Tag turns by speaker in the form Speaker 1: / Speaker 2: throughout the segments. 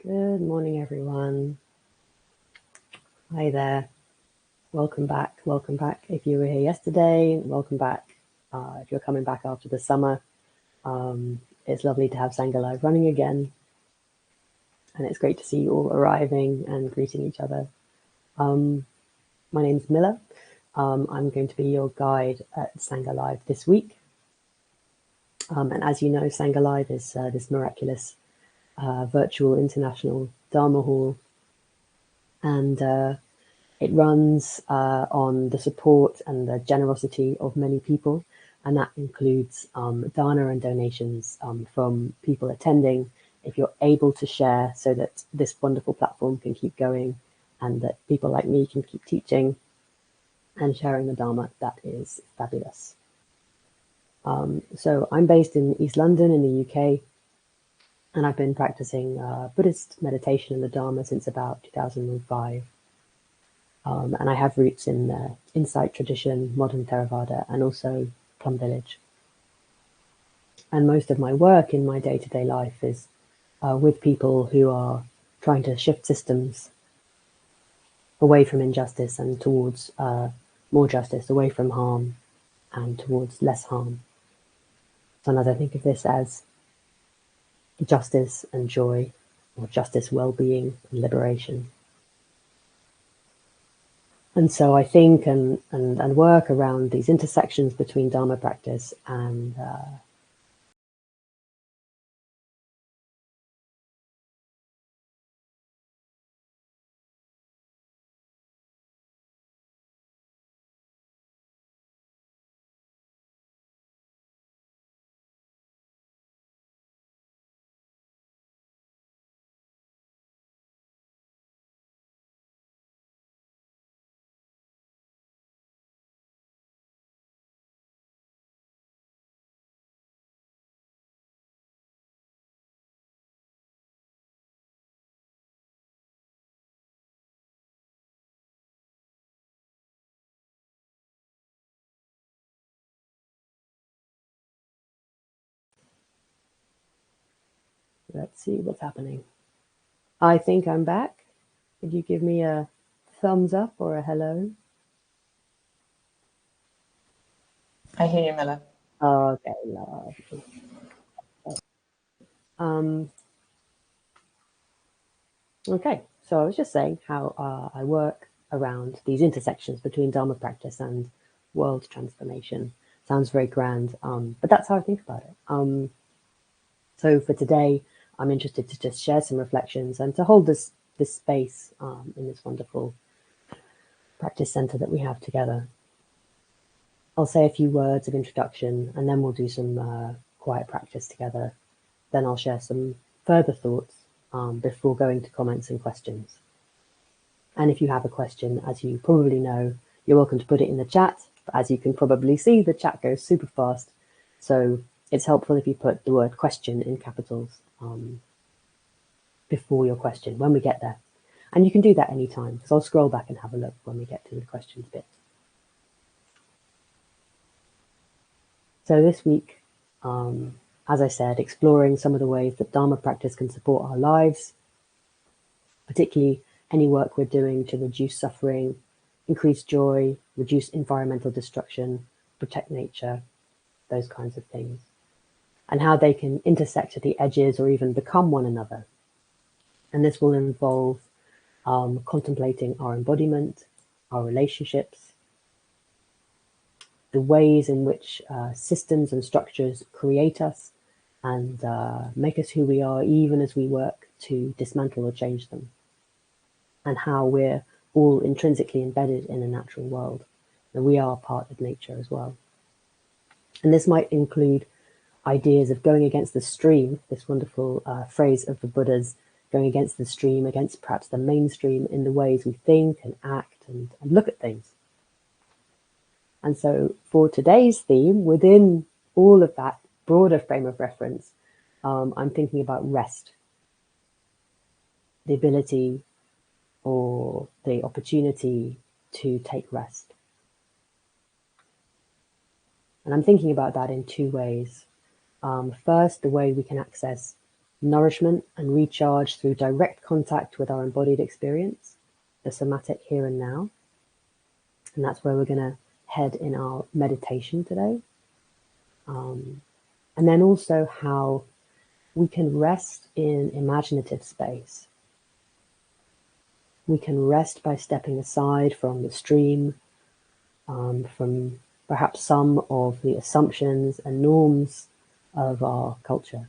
Speaker 1: Good morning, everyone. Hi there. Welcome back. Welcome back. If you were here yesterday, welcome back. If you're coming back after the summer, it's lovely to have Sangha Live running again. And it's great to see you all arriving and greeting each other. My name's Milla. I'm going to be your guide at Sangha Live this week. And as you know, Sangha Live is this miraculous virtual international Dharma hall. And it runs on the support and the generosity of many people, and that includes dana and donations from people attending. If you're able to share so that this wonderful platform can keep going and that people like me can keep teaching and sharing the Dharma, that is fabulous. So I'm based in East London in the UK, and I've been practicing Buddhist meditation and the Dharma since about 2005. And I have roots in the Insight tradition, modern Theravada, and also Plum Village. And most of my work in my day-to-day life is with people who are trying to shift systems away from injustice and towards more justice, away from harm and towards less harm. Sometimes I think of this as justice and joy, or justice, well-being, and liberation. And so I think and work around these intersections between Dharma practice and let's see what's happening. I think I'm back. Could you give me a thumbs up or a hello?
Speaker 2: I hear you, Milla.
Speaker 1: Okay, lovely. Okay, so I was just saying how I work around these intersections between Dharma practice and world transformation. Sounds very grand, but that's how I think about it. So for today, I'm interested to just share some reflections and to hold this space in this wonderful practice center that we have together. I'll say a few words of introduction and then we'll do some quiet practice together. Then I'll share some further thoughts before going to comments and questions. And if you have a question, as you probably know, you're welcome to put it in the chat. But as you can probably see, the chat goes super fast. So it's helpful if you put the word question in capitals before your question when we get there. And you can do that anytime, because I'll scroll back and have a look when we get to the questions bit. So this week, as I said, exploring some of the ways that Dharma practice can support our lives, particularly any work we're doing to reduce suffering, increase joy, reduce environmental destruction, protect nature, those kinds of things, and how they can intersect at the edges or even become one another. And this will involve contemplating our embodiment, our relationships, the ways in which systems and structures create us and make us who we are, even as we work to dismantle or change them, and how we're all intrinsically embedded in a natural world, and we are part of nature as well. And this might include ideas of going against the stream, this wonderful phrase of the Buddha's, going against the stream, against perhaps the mainstream in the ways we think and act and look at things. And so for today's theme, within all of that broader frame of reference, I'm thinking about rest, the ability or the opportunity to take rest. And I'm thinking about that in two ways. First, the way we can access nourishment and recharge through direct contact with our embodied experience, the somatic here and now. And that's where we're going to head in our meditation today. And then also how we can rest in imaginative space. We can rest by stepping aside from the stream, from perhaps some of the assumptions and norms of our culture,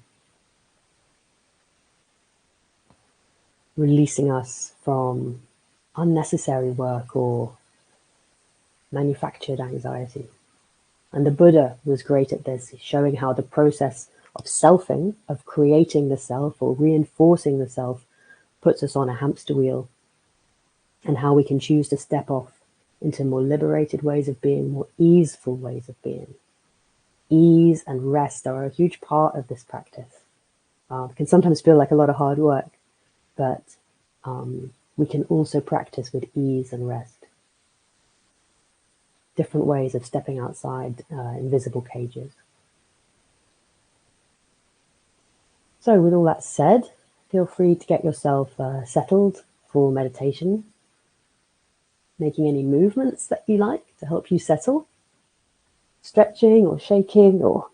Speaker 1: releasing us from unnecessary work or manufactured anxiety. And the Buddha was great at this, showing how the process of selfing, of creating the self or reinforcing the self, puts us on a hamster wheel, and how we can choose to step off into more liberated ways of being, more easeful ways of being. Ease and rest are a huge part of this practice. It can sometimes feel like a lot of hard work, but we can also practice with ease and rest. Different ways of stepping outside invisible cages. So with all that said, feel free to get yourself settled for meditation, making any movements that you like to help you settle, stretching or shaking, or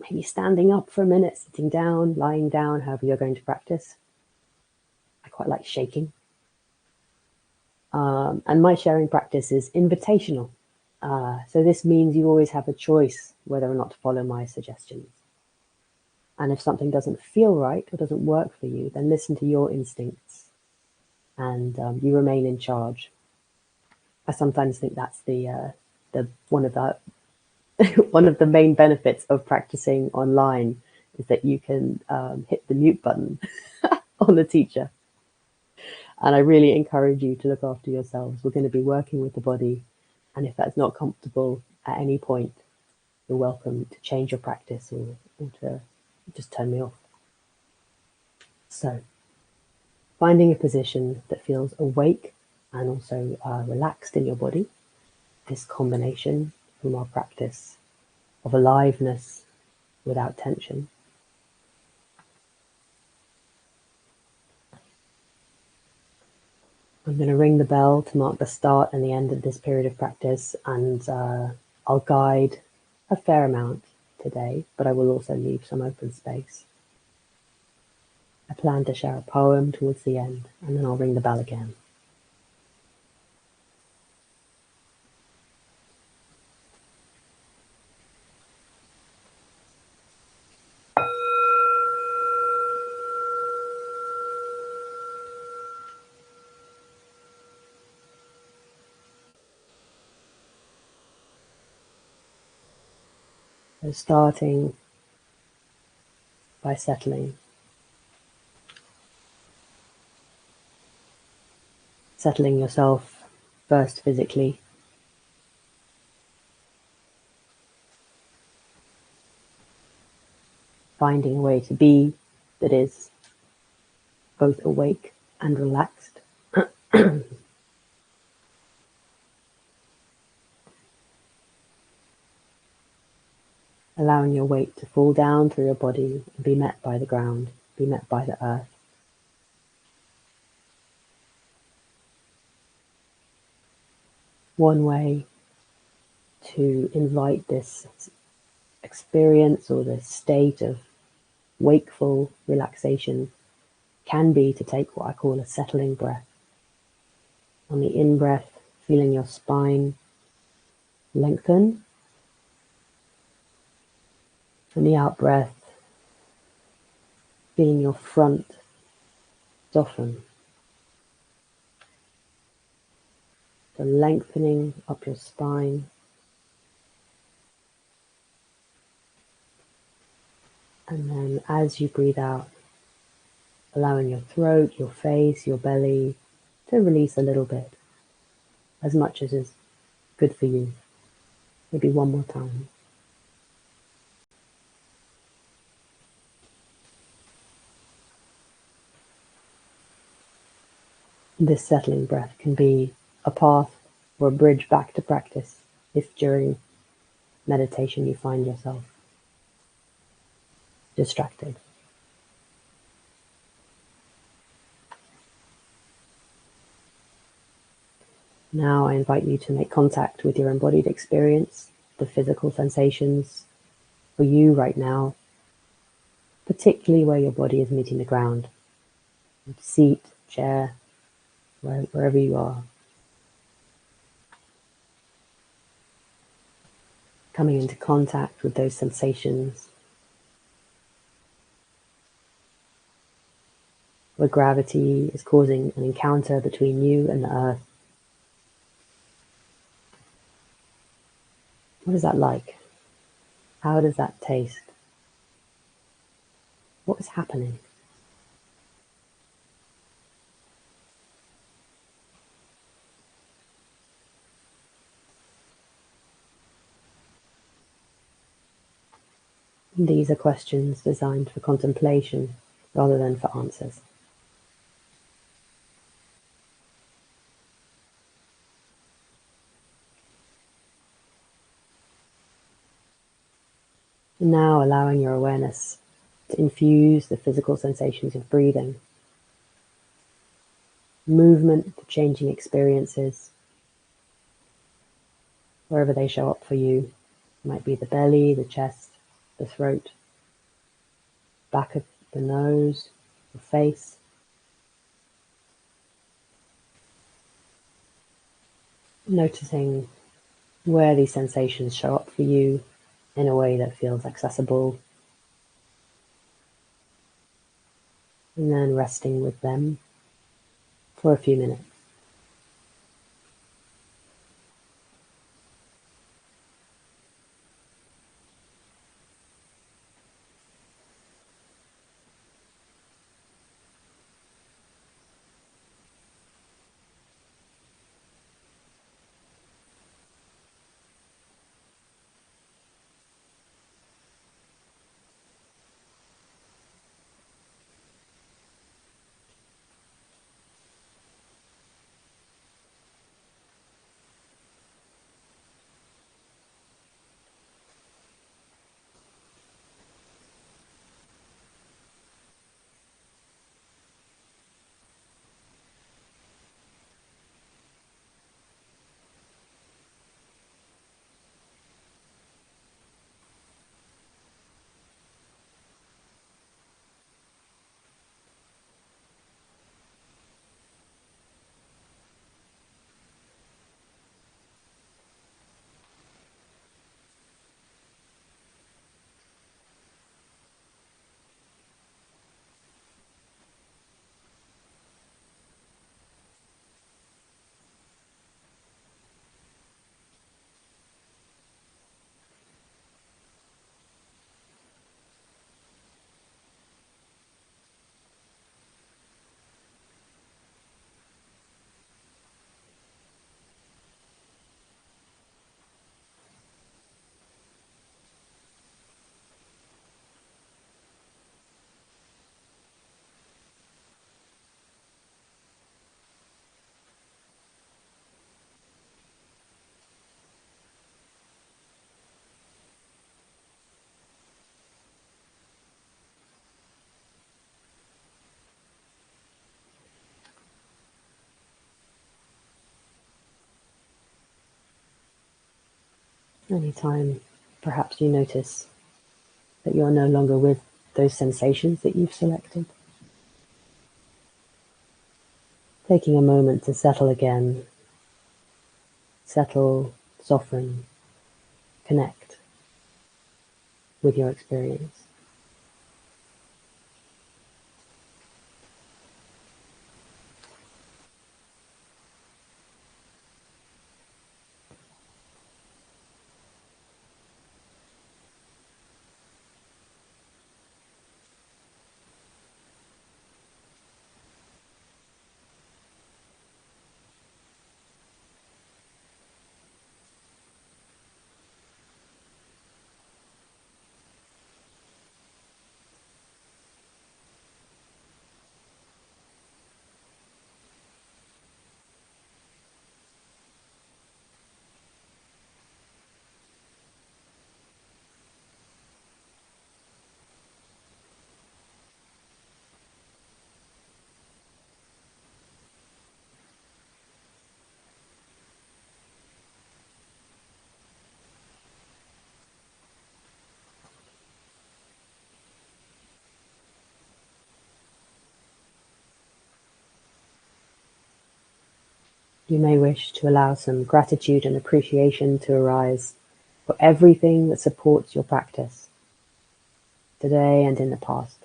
Speaker 1: maybe standing up for a minute, sitting down, lying down, however you're going to practice. I quite like shaking. And my sharing practice is invitational. So this means you always have a choice whether or not to follow my suggestions. And if something doesn't feel right or doesn't work for you, then listen to your instincts and you remain in charge. I sometimes think that's the one of the one of the main benefits of practicing online is that you can hit the mute button on the teacher. And I really encourage you to look after yourselves. We're going to be working with the body, and if that's not comfortable at any point, you're welcome to change your practice or to just turn me off. So, finding a position that feels awake and also relaxed in your body, this combination from our practice of aliveness without tension. I'm going to ring the bell to mark the start and the end of this period of practice, and I'll guide a fair amount today, but I will also leave some open space. I plan to share a poem towards the end, and then I'll ring the bell again. So starting by settling yourself first physically, finding a way to be that is both awake and relaxed. Allowing your weight to fall down through your body and be met by the ground, be met by the earth. One way to invite this experience or this state of wakeful relaxation can be to take what I call a settling breath. On the in-breath, feeling your spine lengthen. On the out-breath, feeling your front soften. So lengthening up your spine. And then as you breathe out, allowing your throat, your face, your belly to release a little bit, as much as is good for you. Maybe one more time. This settling breath can be a path or a bridge back to practice if during meditation you find yourself distracted. Now I invite you to make contact with your embodied experience, the physical sensations for you right now, particularly where your body is meeting the ground, seat, chair, wherever you are. Coming into contact with those sensations, where gravity is causing an encounter between you and the earth. What is that like? How does that taste? What is happening? These are questions designed for contemplation rather than for answers. And now allowing your awareness to infuse the physical sensations of breathing, movement, the changing experiences, wherever they show up for you. It might be the belly, the chest, the throat, back of the nose, the face. Noticing where these sensations show up for you in a way that feels accessible, and then resting with them for a few minutes. Anytime perhaps you notice that you're no longer with those sensations that you've selected, taking a moment to settle again, settle, soften, connect with your experience. You may wish to allow some gratitude and appreciation to arise for everything that supports your practice, today and in the past.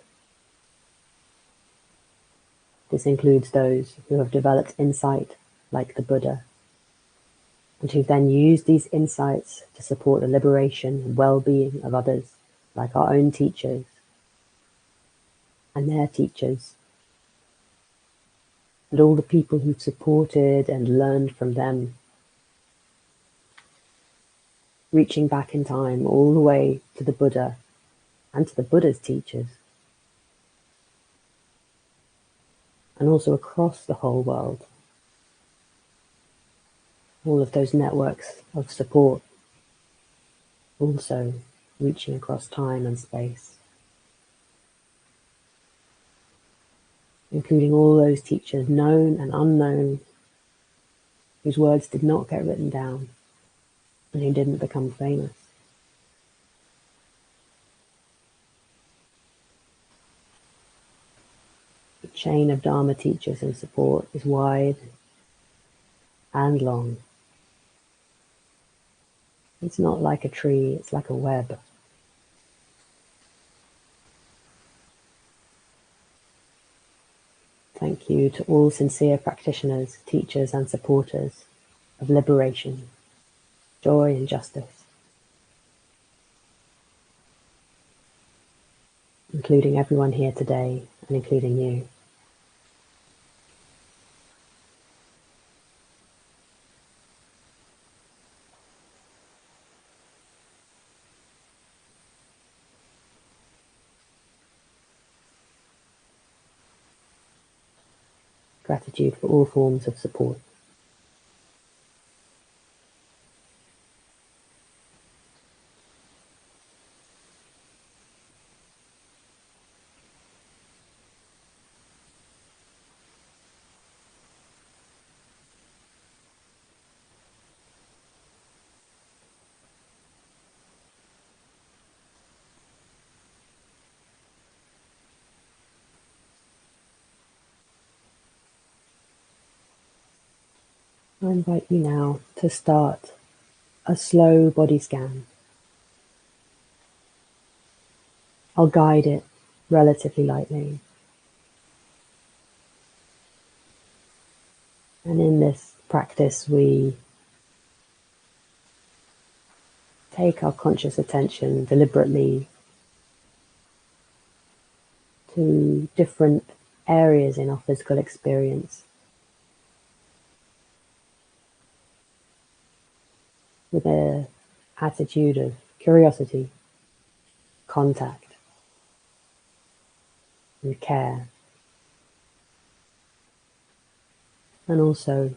Speaker 1: This includes those who have developed insight, like the Buddha, and who then use these insights to support the liberation and well-being of others, like our own teachers and their teachers, and all the people who supported and learned from them, reaching back in time all the way to the Buddha and to the Buddha's teachers, and also across the whole world. All of those networks of support also reaching across time and space, including all those teachers, known and unknown, whose words did not get written down and who didn't become famous. The chain of Dharma teachers and support is wide and long. It's not like a tree, it's like a web. Thank you to all sincere practitioners, teachers and supporters of liberation, joy and justice, including everyone here today and including you. Gratitude for all forms of support. I invite you now to start a slow body scan. I'll guide it relatively lightly. And in this practice, we take our conscious attention deliberately to different areas in our physical experience with an attitude of curiosity, contact, and care. And also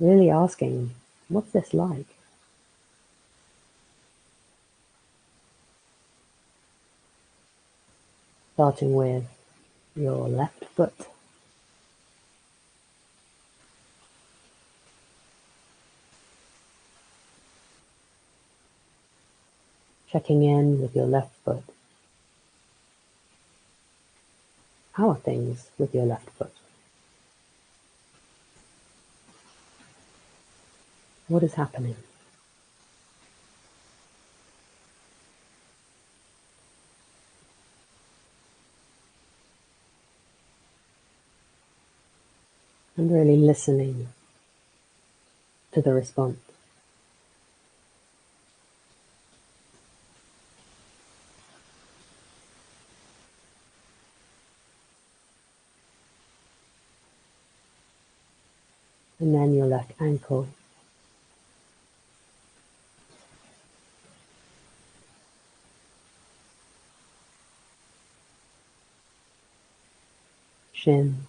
Speaker 1: really asking, what's this like? Starting with your left foot. Checking in with your left foot. How are things with your left foot? What is happening? And really listening to the response. And then your left ankle. Shin.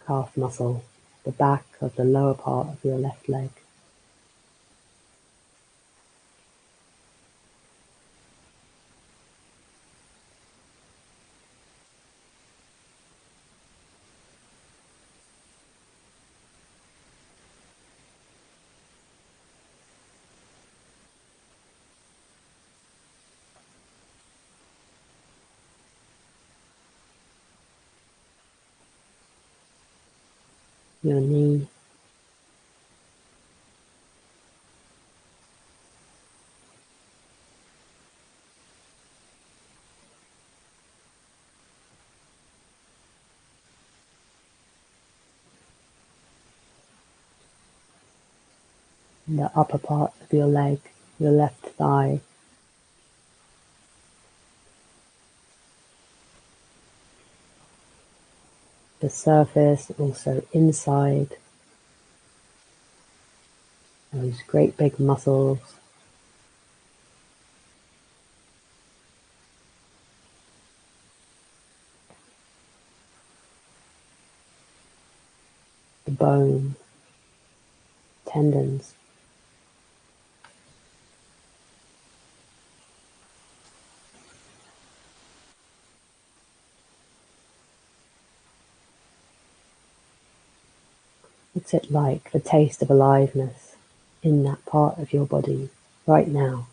Speaker 1: Calf muscle. The back of the lower part of your left leg. your knee, and the upper part of your leg, your left thigh, the surface, also inside, those great big muscles, the bone, tendons. What's it like, the taste of aliveness in that part of your body right now?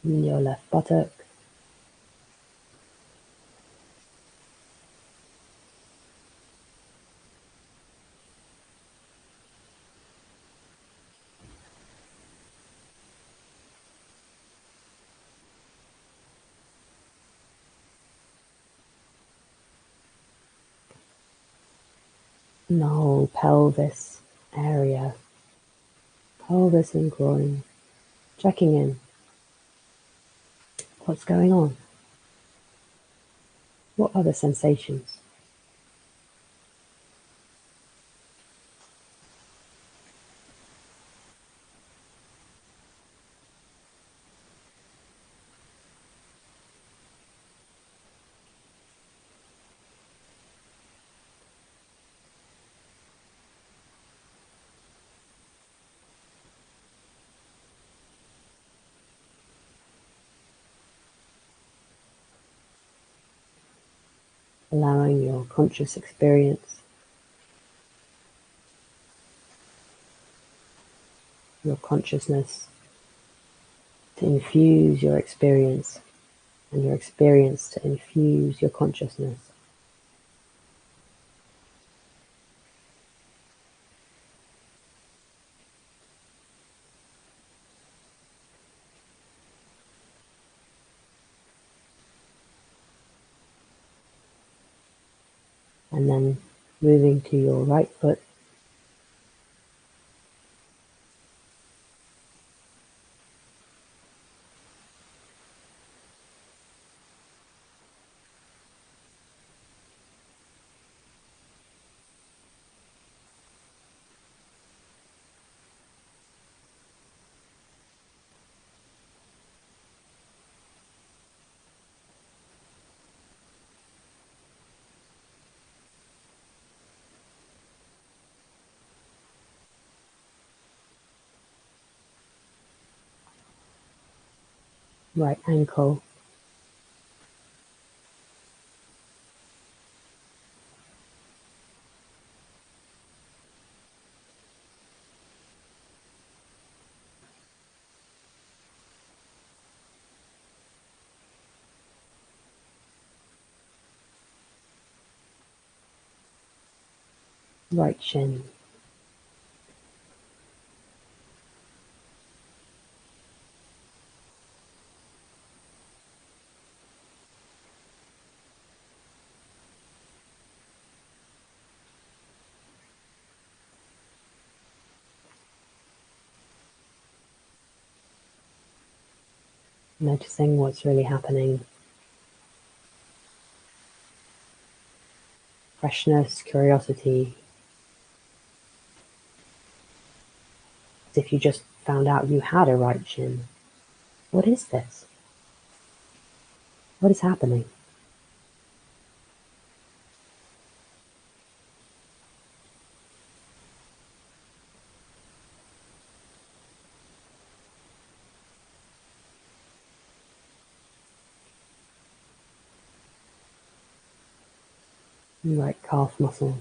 Speaker 1: In your left buttock, and the whole pelvis area, pelvis and groin, checking in. What's going on? What are the sensations? Allowing your conscious experience, your consciousness to infuse your experience, and your experience to infuse your consciousness. And then moving to your right foot, right ankle, right shin, noticing what's really happening. Freshness, curiosity, as if you just found out you had a right shin. What is this? What is happening? right calf muscle,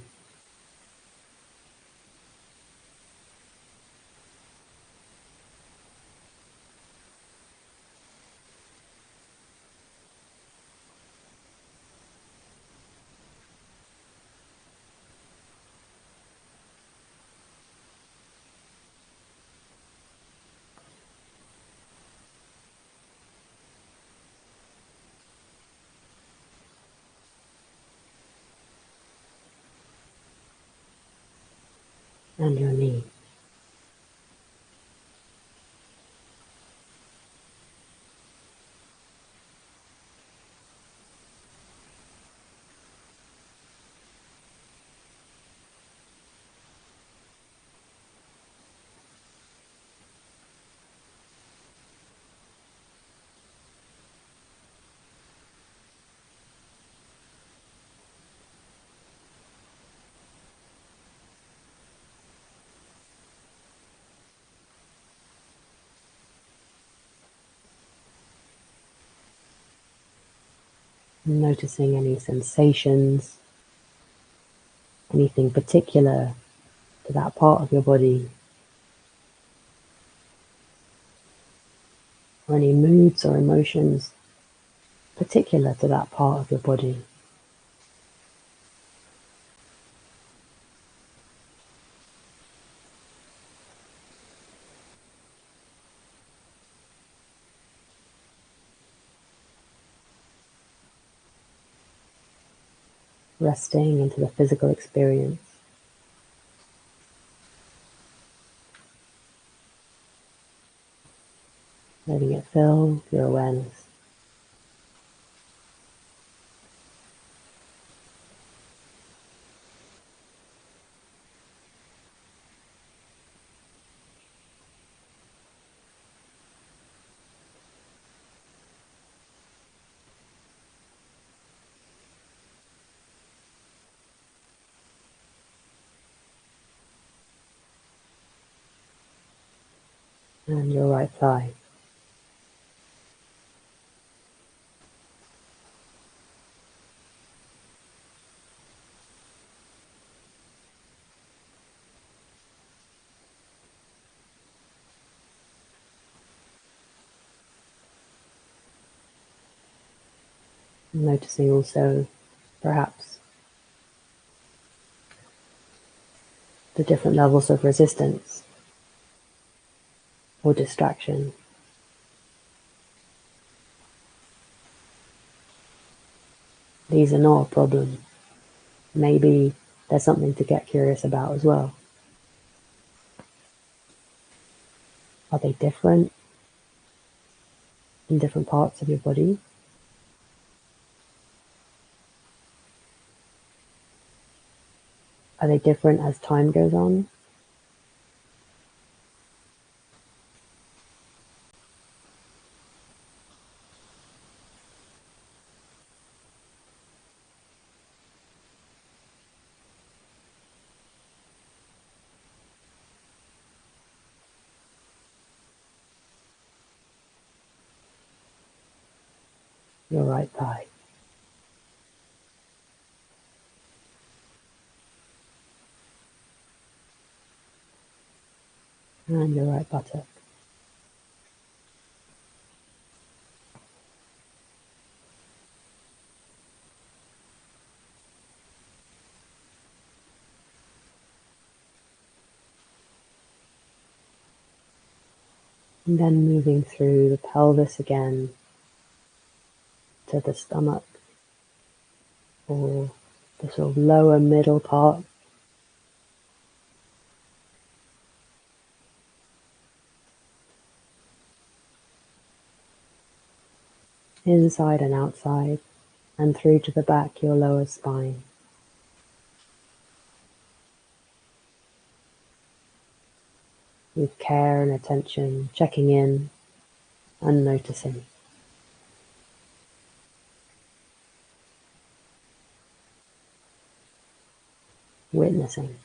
Speaker 1: and your knee. Noticing any sensations, anything particular to that part of your body, or any moods or emotions particular to that part of your body. Resting into the physical experience, letting it fill your awareness. And your right thigh. Noticing also perhaps the different levels of resistance or distraction. These are not a problem. Maybe there's something to get curious about as well. Are they different in different parts of your body? Are they different as time goes on? Your right thigh and your right buttock. And then moving through the pelvis again to the stomach or the sort of lower middle part. Inside and outside, and through to the back, your lower spine. With care and attention, checking in and noticing. Witnessing.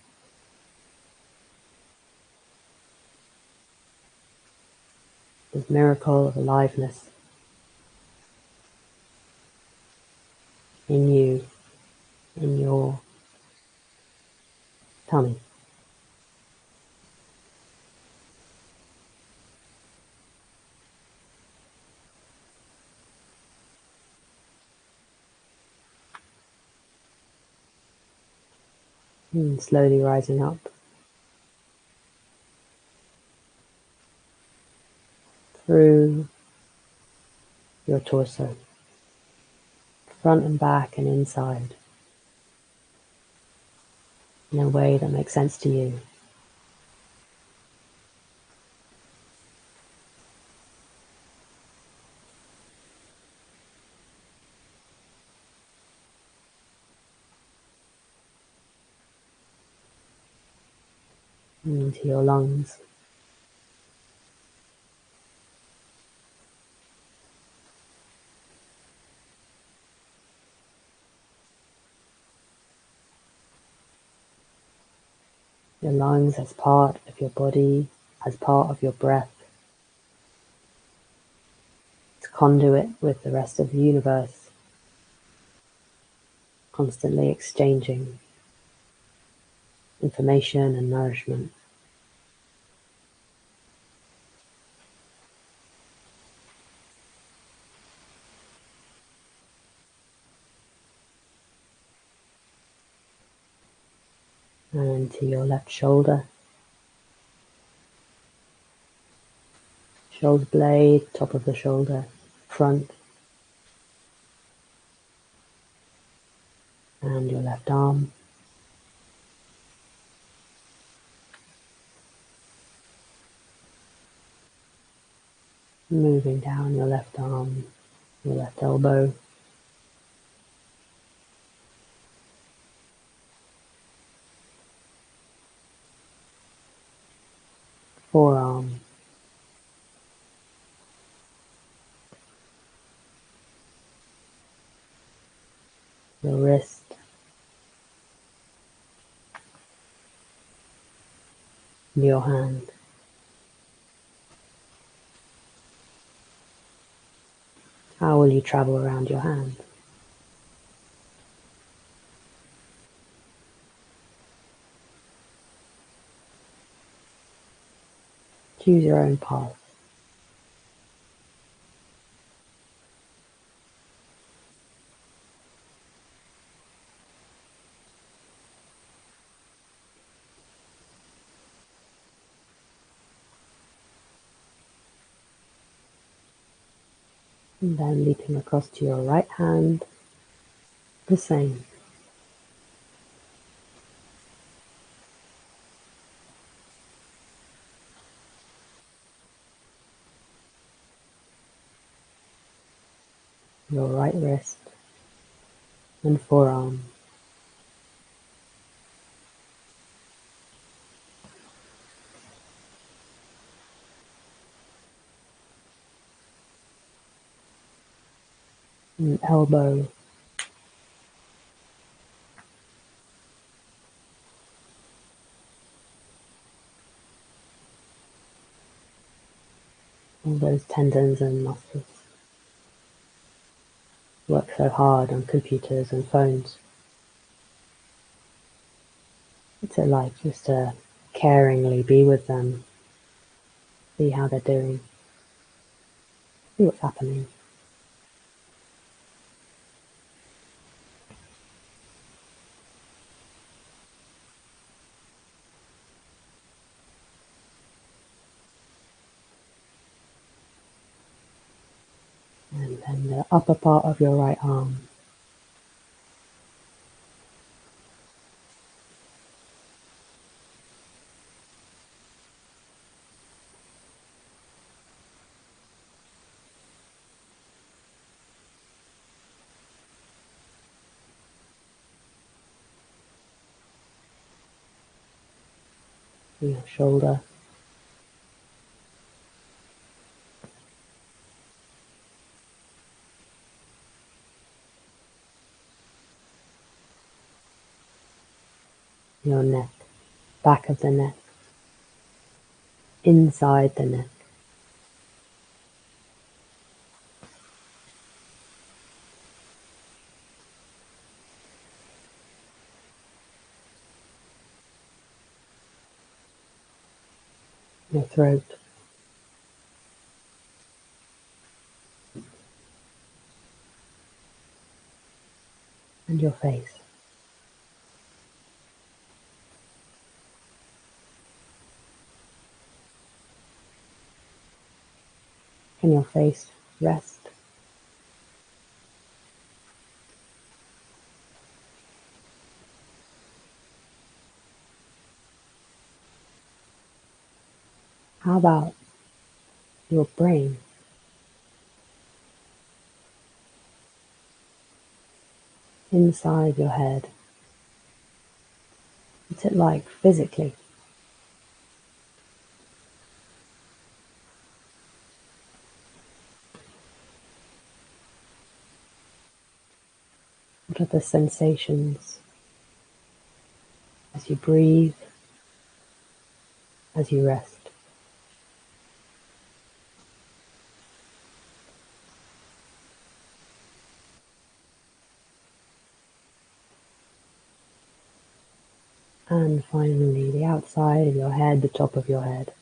Speaker 1: This miracle of aliveness in you in your tummy. And slowly rising up through your torso, front and back and inside, in a way that makes sense to you. Into your lungs, your lungs as part of your body, as part of your breath. It's conduit with the rest of the universe, constantly exchanging information and nourishment. And to your left shoulder, shoulder blade, top of the shoulder, front, and your left arm. Moving down your left arm, your left elbow, forearm, your wrist, your hand. How will you travel around your hand? Choose your own path. And then leaping across to your right hand, the same. Your right wrist and forearm. And elbow, all those tendons and muscles work so hard on computers and phones. What's it like just to caringly be with them, see how they're doing, see what's happening, and then the upper part of your right arm, your shoulder, your neck, back of the neck, inside the neck, your throat, and your face. Can your face rest? How about your brain? Inside your head. What's it like physically? What are the sensations as you breathe, as you rest? And finally, the outside of your head, the top of your head.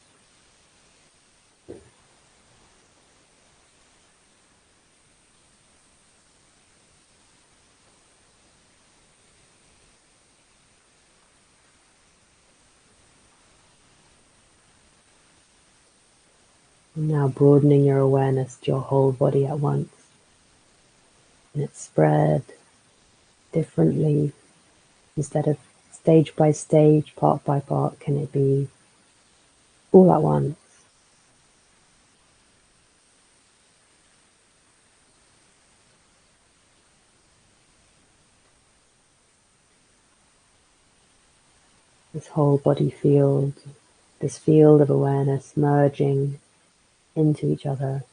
Speaker 1: And now broadening your awareness to your whole body at once. And it's spread differently. Instead of stage by stage, part by part, can it be all at once? This whole body field, this field of awareness merging into each other.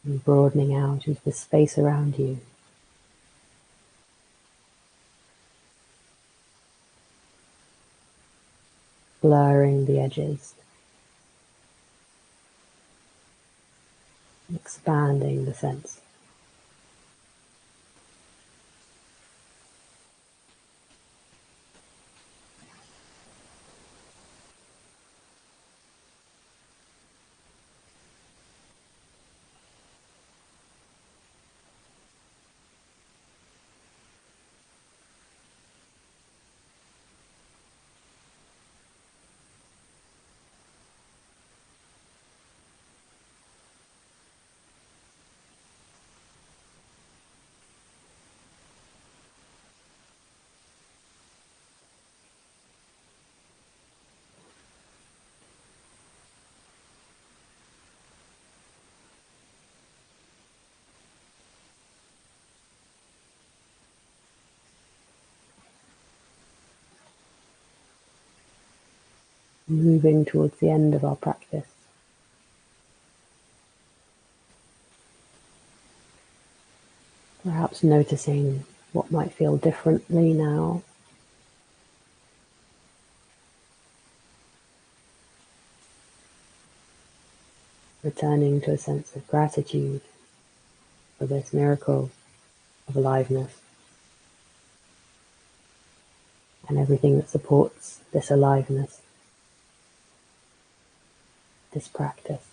Speaker 1: And broadening out into the space around you. Blurring the edges. Expanding the sense. Moving towards the end of our practice. Perhaps noticing what might feel differently now. Returning to a sense of gratitude for this miracle of aliveness and everything that supports this aliveness, this practice.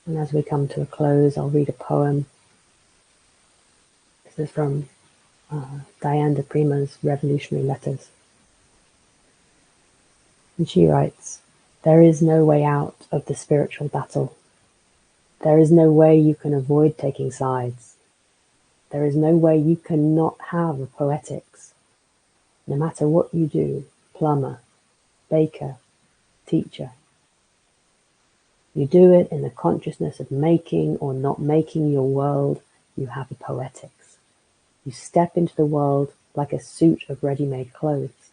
Speaker 1: And as we come to a close, I'll read a poem. This is from Diane de Prima's Revolutionary Letters. And she writes, "There is no way out of the spiritual battle. There is no way you can avoid taking sides. There is no way you can not have a poetics. No matter what you do, plumber, baker, teacher, you do it in the consciousness of making or not making your world, you have a poetics. You step into the world like a suit of ready-made clothes.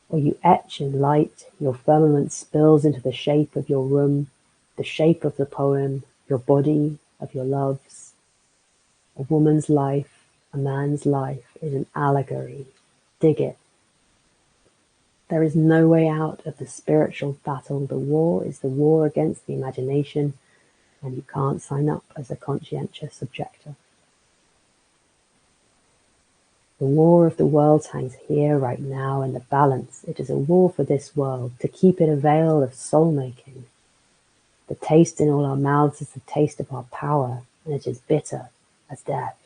Speaker 1: or you etch in light, your firmament spills into the shape of your room, the shape of the poem, your body, of your loves. A woman's life, a man's life is an allegory. Dig it. There is no way out of the spiritual battle. The war is the war against the imagination, and you can't sign up as a conscientious objector. The war of the worlds hangs here right now in the balance. It is a war for this world, to keep it a veil of soul-making. The taste in all our mouths is the taste of our power, and it is bitter as death.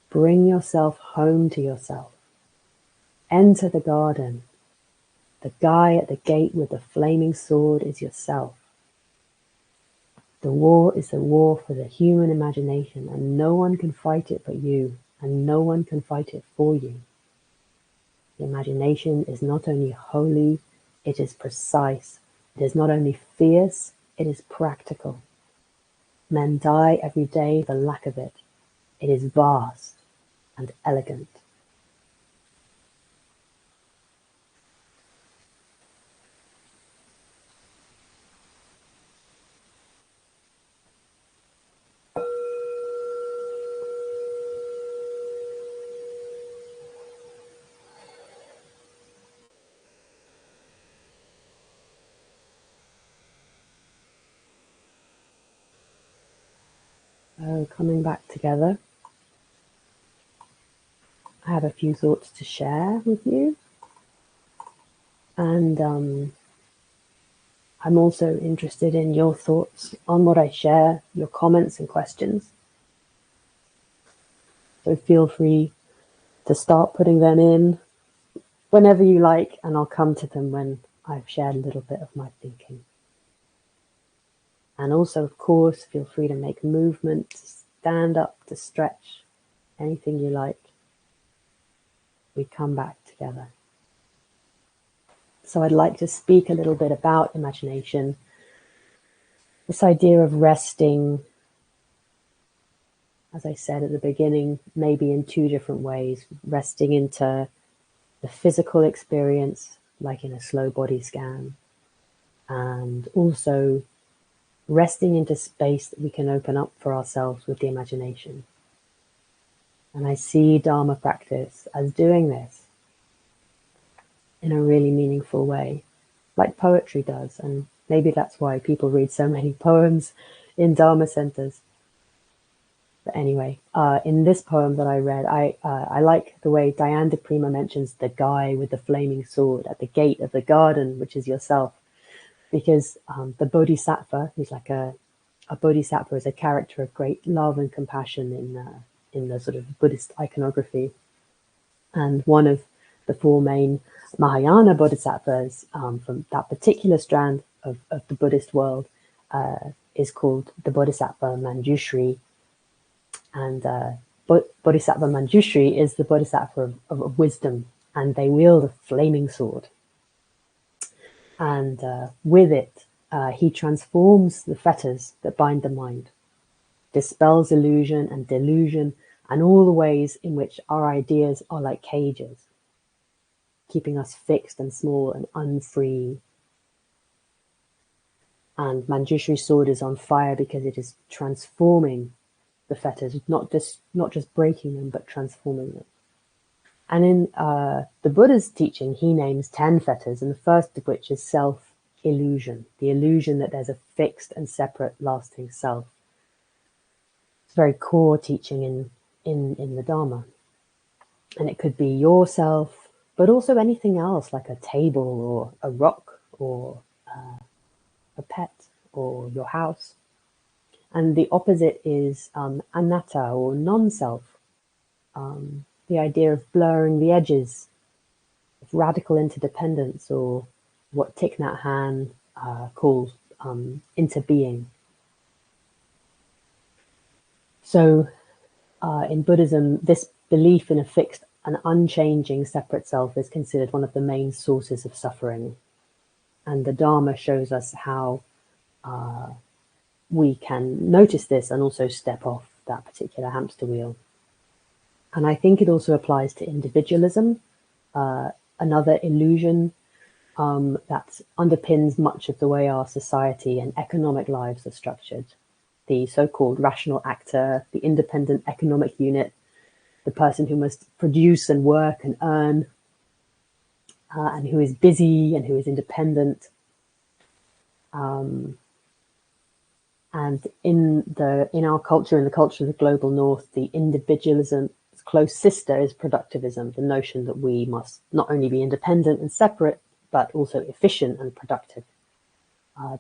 Speaker 1: Bring yourself home to yourself. Enter the garden. The guy at the gate with the flaming sword is yourself. The war is the war for the human imagination, and no one can fight it but you, and no one can fight it for you. The imagination is not only holy, it is precise. It is not only fierce, it is practical. Men die every day for lack of it. It is vast and elegant. So coming back together, I have a few thoughts to share with you. And I'm also interested in your thoughts on what I share, your comments and questions. So feel free to start putting them in whenever you like, and I'll come to them when I've shared a little bit of my thinking. And also, of course, feel free to make movements, stand up, to stretch, anything you like. We come back together. So I'd like to speak a little bit about imagination, this idea of resting, as I said at the beginning, maybe in two different ways. Resting into the physical experience, like in a slow body scan, and also resting into space that we can open up for ourselves with the imagination. And I see Dharma practice as doing this in a really meaningful way, like poetry does. And maybe that's why people read so many poems in Dharma centers. But anyway, in this poem that I read, I like the way Diane de Prima mentions the guy with the flaming sword at the gate of the garden, which is yourself. Because the bodhisattva, who's like a bodhisattva, is a character of great love and compassion in the sort of Buddhist iconography. And one of the four main Mahayana bodhisattvas from that particular strand of the Buddhist world is called the Bodhisattva Manjushri. And Bodhisattva Manjushri is the bodhisattva of wisdom, and they wield a flaming sword. And with it, he transforms the fetters that bind the mind, dispels illusion and delusion, and all the ways in which our ideas are like cages, keeping us fixed and small and unfree. And Manjushri's sword is on fire because it is transforming the fetters, not just breaking them, but transforming them. And in the Buddha's teaching, he names 10 fetters, and the first of which is self-illusion, the illusion that there's a fixed and separate lasting self. It's a very core teaching in the Dharma. And it could be yourself, but also anything else, like a table or a rock or a pet or your house. And the opposite is anatta, or non-self. The idea of blurring the edges, of radical interdependence, or what Thich Nhat Hanh calls interbeing. So in Buddhism, this belief in a fixed and unchanging separate self is considered one of the main sources of suffering. And the Dharma shows us how we can notice this and also step off that particular hamster wheel. And I think it also applies to individualism. another illusion that underpins much of the way our society and economic lives are structured. The so-called rational actor, the independent economic unit, the person who must produce and work and earn, and who is busy and who is independent. And in our culture, in the culture of the global north, the individualism's close sister is productivism, the notion that we must not only be independent and separate, but also efficient and productive.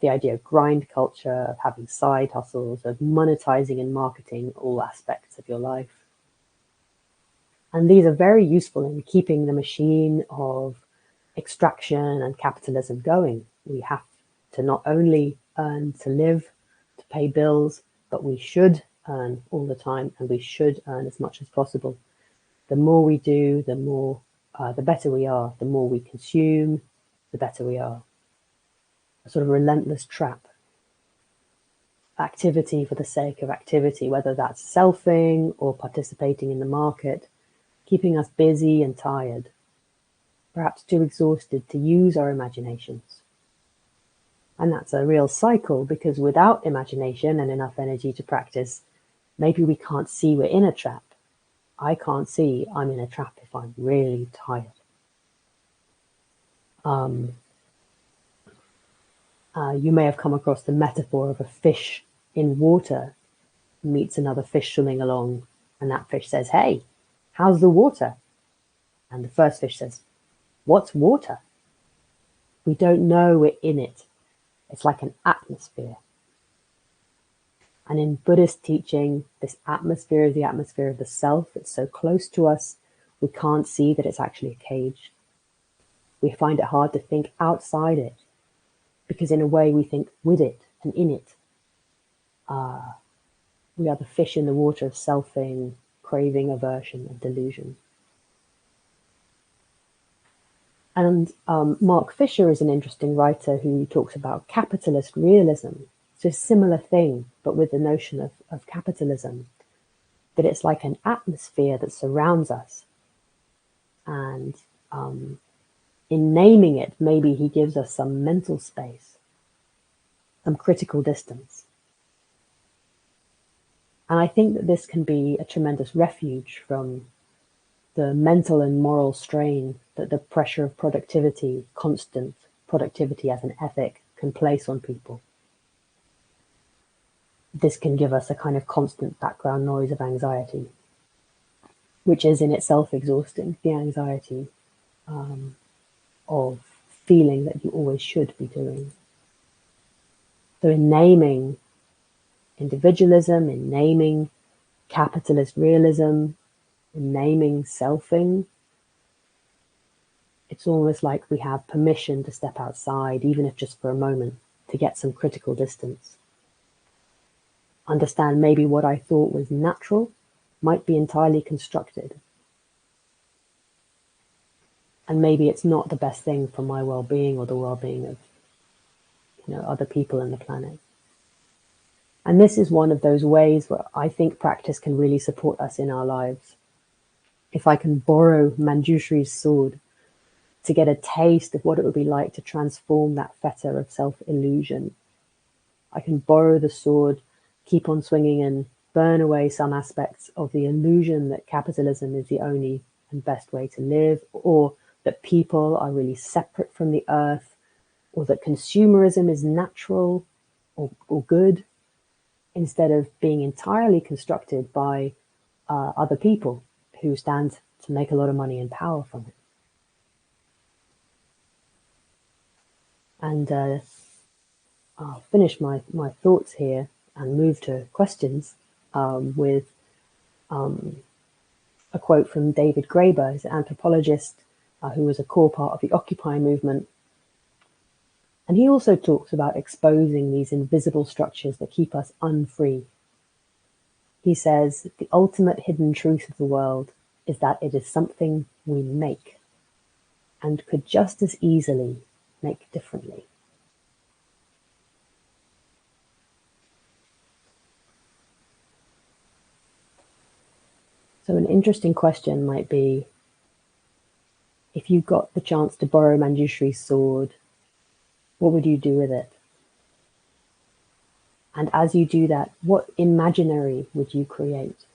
Speaker 1: The idea of grind culture, of having side hustles, of monetizing and marketing all aspects of your life. And these are very useful in keeping the machine of extraction and capitalism going. We have to not only earn to live, to pay bills, but we should earn all the time, and we should earn as much as possible. The more we do, the better we are. The more we consume, the better we are. A sort of relentless trap. Activity for the sake of activity, whether that's selfing or participating in the market, keeping us busy and tired, perhaps too exhausted to use our imaginations. And that's a real cycle, because without imagination and enough energy to practice, maybe we can't see we're in a trap. I can't see I'm in a trap if I'm really tired. You may have come across the metaphor of a fish in water meets another fish swimming along, and that fish says, "Hey, how's the water?" And the first fish says, "What's water?" We don't know we're in it. It's like an atmosphere. And in Buddhist teaching, this atmosphere is the atmosphere of the self. It's so close to us, we can't see that it's actually a cage. We find it hard to think outside it, because in a way we think with it and in it. We are the fish in the water of selfing, craving, aversion, and delusion. And Mark Fisher is an interesting writer who talks about capitalist realism. It's a similar thing, but with the notion of capitalism, that it's like an atmosphere that surrounds us. And in naming it, maybe he gives us some mental space, some critical distance. And I think that this can be a tremendous refuge from the mental and moral strain that the pressure of productivity, constant productivity as an ethic, can place on people. This can give us a kind of constant background noise of anxiety, which is in itself exhausting, the anxiety of feeling that you always should be doing. So in naming individualism, in naming capitalist realism, in naming selfing, it's almost like we have permission to step outside, even if just for a moment, to get some critical distance. Understand maybe what I thought was natural might be entirely constructed. And maybe it's not the best thing for my well-being or the well-being of other people on the planet. And this is one of those ways where I think practice can really support us in our lives. If I can borrow Manjushri's sword to get a taste of what it would be like to transform that fetter of self-illusion, I can borrow the sword, keep on swinging, and burn away some aspects of the illusion that capitalism is the only and best way to live, or that people are really separate from the earth, or that consumerism is natural or good, instead of being entirely constructed by other people who stand to make a lot of money and power from it. And I'll finish my thoughts here and move to questions with a quote from David Graeber, who's an anthropologist who was a core part of the Occupy movement. And he also talks about exposing these invisible structures that keep us unfree. He says, the ultimate hidden truth of the world is that it is something we make and could just as easily make differently. So an interesting question might be, If you got the chance to borrow Manjushri's sword, what would you do with it? And as you do that, what imaginary would you create?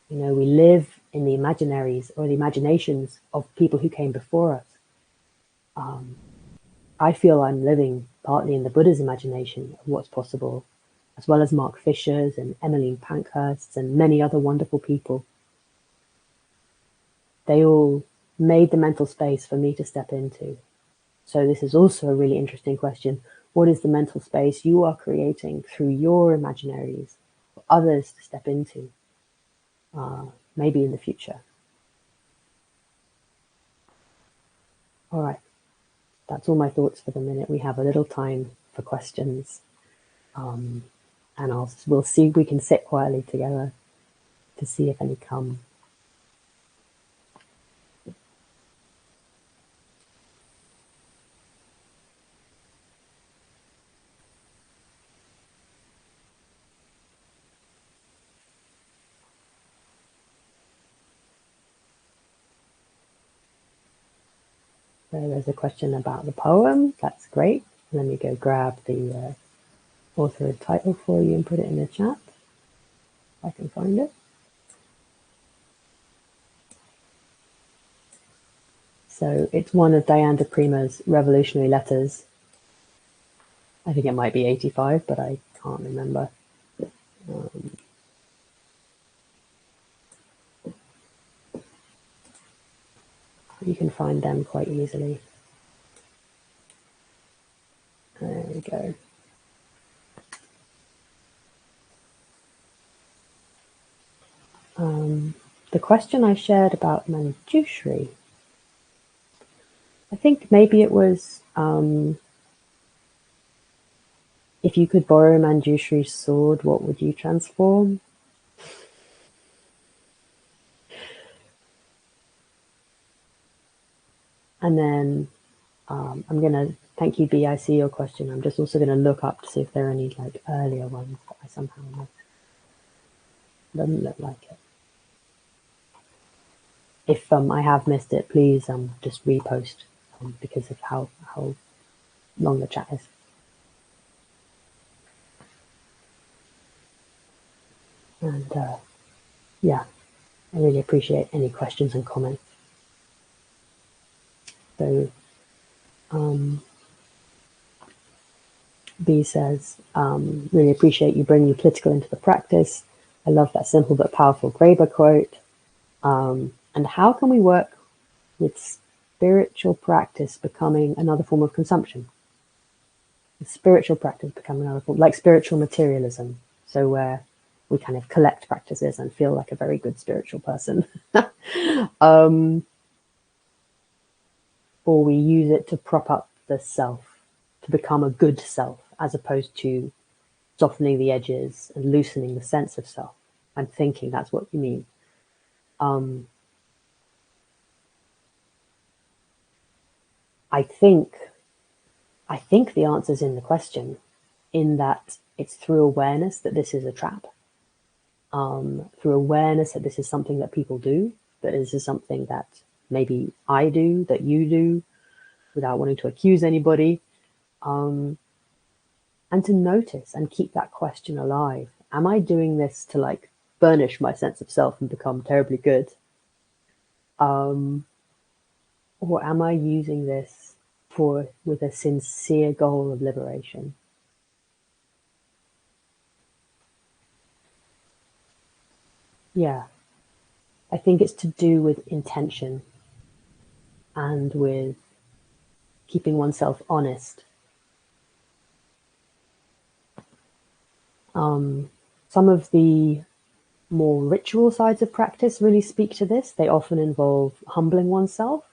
Speaker 1: You know, we live in the imaginaries or the imaginations of people who came before us. I feel I'm living partly in the Buddha's imagination of what's possible, as well as Mark Fisher's and Emmeline Pankhurst's and many other wonderful people. They all made the mental space for me to step into. So this is also a really interesting question. What is the mental space you are creating through your imaginaries for others to step into, maybe in the future? All right, that's all my thoughts for the minute. We have a little time for questions, and we'll see if we can sit quietly together to see if any come. So there's a question about the poem. That's great. Let me go grab the author title for you and put it in the chat. If I can find it. So it's one of Diane de Prima's revolutionary letters. I think it might be 85, but I can't remember. You can find them quite easily. There we go. The question I shared about Manjushri, I think maybe it was if you could borrow Manjushri's sword, what would you transform? And then I'm going to, thank you, B, I see your question. I'm just also going to look up to see if there are any like earlier ones that I somehow missed. Doesn't look like it. If I have missed it, please just repost because of how long the chat is. And yeah, I really appreciate any questions and comments. So B says, really appreciate you bringing political into the practice. I love that simple but powerful Gregor quote. And how can we work with spiritual practice becoming another form of consumption? Spiritual practice becoming another form, like spiritual materialism. So where we kind of collect practices and feel like a very good spiritual person. Or we use it to prop up the self, to become a good self, as opposed to softening the edges and loosening the sense of self. I'm thinking that's what you mean. I think the answer's in the question, in that it's through awareness that this is a trap, through awareness that this is something that people do, that this is something that maybe I do, that you do, without wanting to accuse anybody, and to notice and keep that question alive. Am I doing this to like burnish my sense of self and become terribly good? Or am I using this with a sincere goal of liberation? Yeah, I think it's to do with intention and with keeping oneself honest. Some of the more ritual sides of practice really speak to this. They often involve humbling oneself,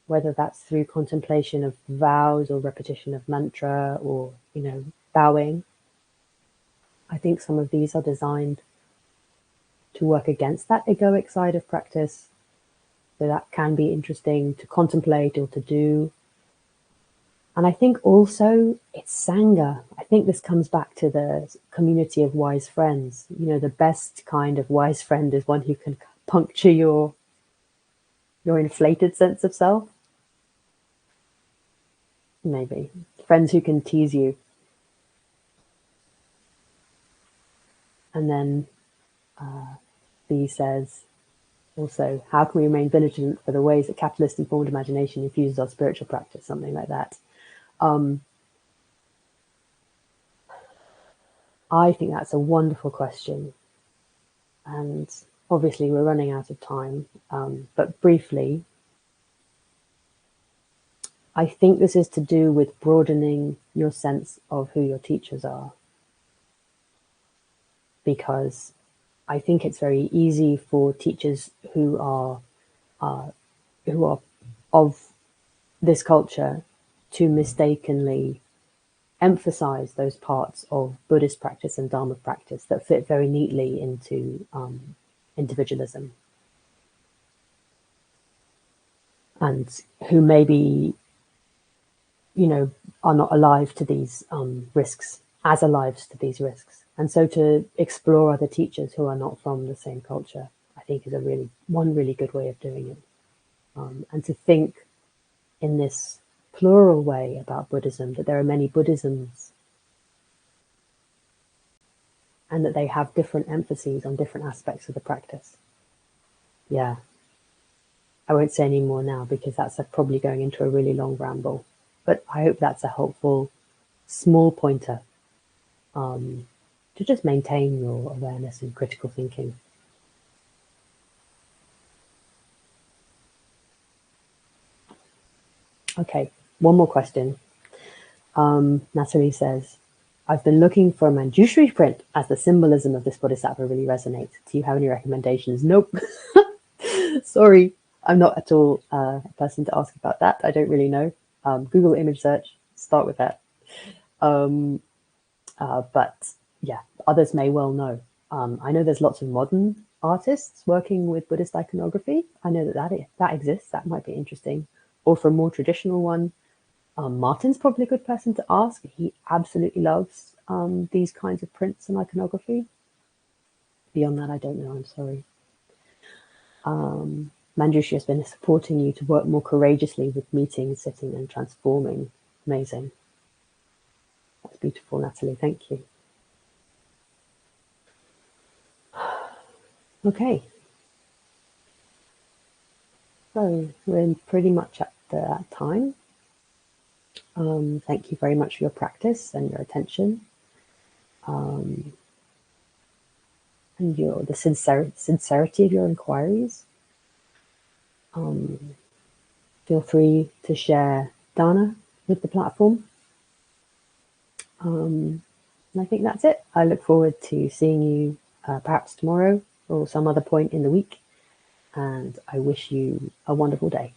Speaker 1: whether that's through contemplation of vows or repetition of mantra or, bowing. I think some of these are designed to work against that egoic side of practice. So that can be interesting to contemplate or to do. And I think also it's Sangha. I think this comes back to the community of wise friends. The best kind of wise friend is one who can puncture your inflated sense of self. maybe. Friends who can tease you. And then B says, also, how can we remain vigilant for the ways that capitalist informed imagination infuses our spiritual practice? Something like that. I think that's a wonderful question. And obviously, we're running out of time. But briefly, I think this is to do with broadening your sense of who your teachers are. Because I think it's very easy for teachers who are of this culture to mistakenly emphasize those parts of Buddhist practice and Dharma practice that fit very neatly into individualism, and who maybe, are not alive to these risks, as alive to these risks. And so to explore other teachers who are not from the same culture, I think is one really good way of doing it. And to think in this plural way about Buddhism, that there are many Buddhisms and that they have different emphases on different aspects of the practice. Yeah. I won't say any more now because that's probably going into a really long ramble. But I hope that's a helpful small pointer to just maintain your awareness and critical thinking. Okay, one more question. Natalie says, I've been looking for a Manjushri print as the symbolism of this Bodhisattva really resonates. Do you have any recommendations? Nope. Sorry, I'm not at all a person to ask about that. I don't really know. Google image search, start with that. But yeah, others may well know. I know there's lots of modern artists working with Buddhist iconography. I know that exists. That might be interesting. Or for a more traditional one, Martin's probably a good person to ask. He absolutely loves these kinds of prints and iconography. Beyond that, I don't know. I'm sorry. Manjushri has been supporting you to work more courageously with meeting, sitting, and transforming. Amazing. That's beautiful, Natalie. Thank you. Okay. So we're pretty much at the time. Thank you very much for your practice and your attention, and the sincerity of your inquiries. Feel free to share Dana with the platform. And I think that's it. I look forward to seeing you perhaps tomorrow or some other point in the week. And I wish you a wonderful day.